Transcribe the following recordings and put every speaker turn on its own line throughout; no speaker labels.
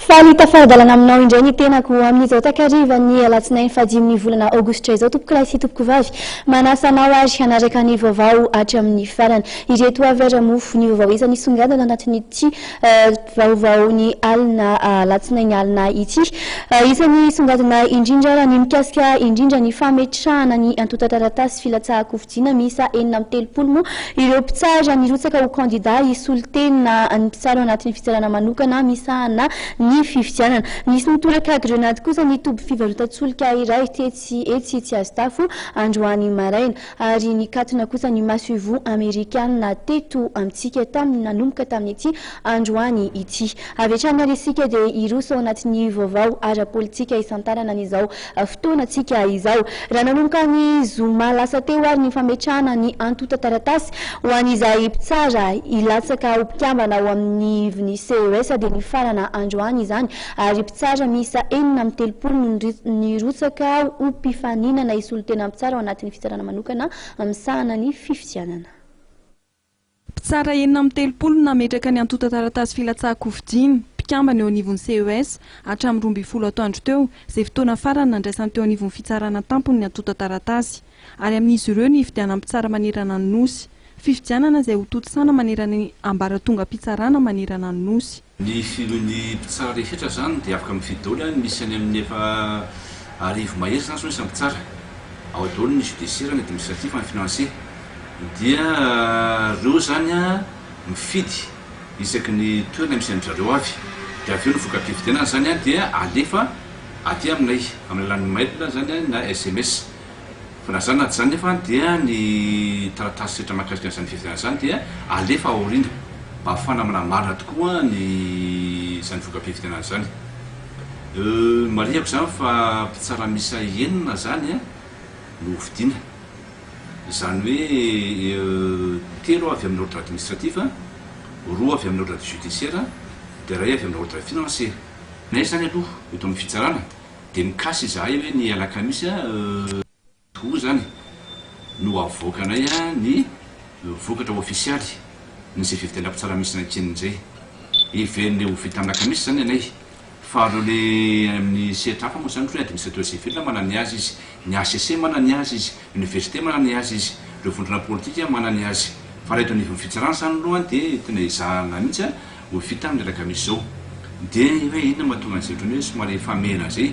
Faly tafaradalana aminao indray ny tenako amin'izao takarivan'ny alatsinainy fadimy volana aogositra izao tompoko lahy sy tompoko vavy manasa anao ary hanaraka ny vaovao hatramin'ny farany ireto avy ara mofo ny vaovao isany songadina anatin'ity vaovao ny alina alatsinainy alina ity isany songadina indrindra raha ny mikasika indrindra ny fametrahana ny antota-taratasy filatsahana miisa 4 moa ireo mpitsara nirotsaka ho kandida isolitena ny mpitsara anatin'ny fitsarana manokana misahana ny fifidianana nisy nitoraka grenady kosa ny toby fivarotan-tsolika iray etsy azotafo androany maraina ary nikatona kosa ny masoivo amerikana teto amintsika tamin'ny nanomboka tamin'ity androany ity avy hatrany resika dia iroso ao anatin'ny vaovao ara-politika isantarana n'izao fotoanantsika izao raha nanomboka ny zoma lasa teo ary ny fametrahana ny antota-taratasy ho an'izay mpitsara ilatsaka ho mpikambana ao amin'ny ny CES dia ny farana androany izany ary mpitsara miisa 4 nirotsaka ho mpifaninana isolitena mpitsara ao anatin'ny fitsarana manokana misahana ny fifidianana.
Mpitsara 4 nametraka ny antota-taratasy filatsahana-kofidiana mpikambana eo anivon'ny CES hatramin'ny 12 atoandro teo izay fotoana farany nandraisany teo anivon'ny fitsarana tampony ny antota-taratasy ary amin'izy ireo ny fividiana mpitsara manerana ny nosy fifidianana izay ho tototsana manerana ny ambaratonga mpitsarana manerana ny nosy.
Ny mpitsara rehetra zany dia afaka mifidy daholo misy any amin'ny efa arivo mahery zany so isan'ny mpitsara ao daholo ny judiciaire ny administratif ny financier dia reo zany mifidy isaky ny toerana misy an'zareo avy dia avy eo ny voka-pifidianana zany dia alefa aty aminay amin'ny alalan'ny mail zany na SMS fa na zany zany nefa dia ny taratasy rehetra mahakasika an'izany fifidianana zany dia alefa aoriana mba ahafana marina tokoa ny zany voka-pifidianana zany. Mariako zany fa mpitsara misa 9 zany no vidiana zany hoe 3 avy amin'ny ordre administratif 2 avy amin'ny ordre judiciaire dia 1 avy amin'ny ordre financier nay zany aloha eto amin'ny fitsarana dia mikasy izahay hoe ny alakamisy toa zany no avoakanay ny vokatra ofisialy nyzay fividiana mpitsara misy nankin'izay iven'le ho vita amin'ny alakamisy zany anay fa alo le amin'ny setrafa moa zany hoe administrateur civil manany azy izy ny ACC manany azy izy université manany azy izy reo vondrona politika manany azy fa raha eto anivon'ny fitsarana zany aloha dia tena izahana mihitsy ho vita amin'ny alakamisy zao dia hoe inona mahatonga an'izay ohatrany hoe somary efa mena zay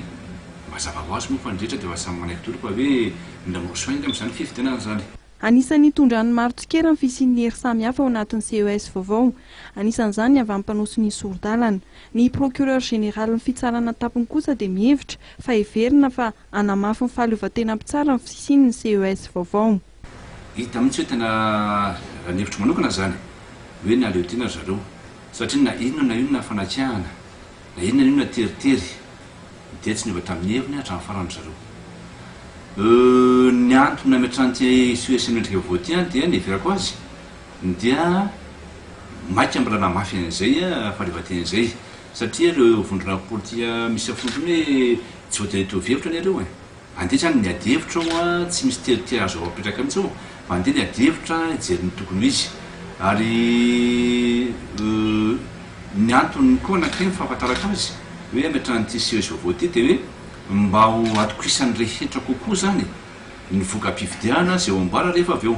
mazava ho azy moa fa ndrehetra dia samy manaiky tolo fa hoe mila mirosoaina amin'izany fifidianana zany.
Anisan'ny tondrany maro tsikera ny fisian'ny hery samihafa ao anatin'ny CES vaovao. Anisan'izany ny avy amin'ny mpanosy ny sordalana. Ny procureur général ny fitsarana tampony kosa dia mihevitra fa heverina fa anamafy ny fahaleovantena mpitsara ny fisian'ny CES vaovao.
Hita mihitsy hoe tena raha ny hevitro manokana zany hoe naleo tena zareo satria na inona fanakihana na inona teritery dia tsy niova tamin'ny heviny hatramin'ny farany zareo. Ny antony nametrahany CES endrika voaty dia niheverako azy dia maika mbola namafy an'izay fahaleovantena izay satria ireo vondrona politika misy afondrony hoe tsy voatery tovy hevitra ny areo andeha zany ny ady hevitra ao tsy misy teritery azo apetraka mihitsy ao fa andeha ny ady hevitra jeriny tokony izy ary ny antony koa anankiray mifampataraka azy hoe ametrahan'ity CES voaty dia hoe mba ho atokisany rehetra kokoa zany ny voka-pifidiana zay ho ambara rehefa avy eo.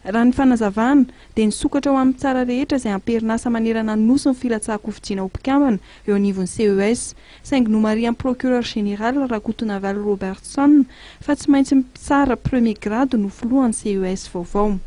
Raha ny fanazavana dia nisokatra ho amin'ny mpitsara rehetra izay amperinasa manerana ny nosy ny filatsahana-kofidiana ho mpikambana eo anivon'ny CES saingy nomarian'ny procureur général Rakotonavalo Robertson fa tsy maintsy mpitsara premier grade no filohan'ny CES vaovao.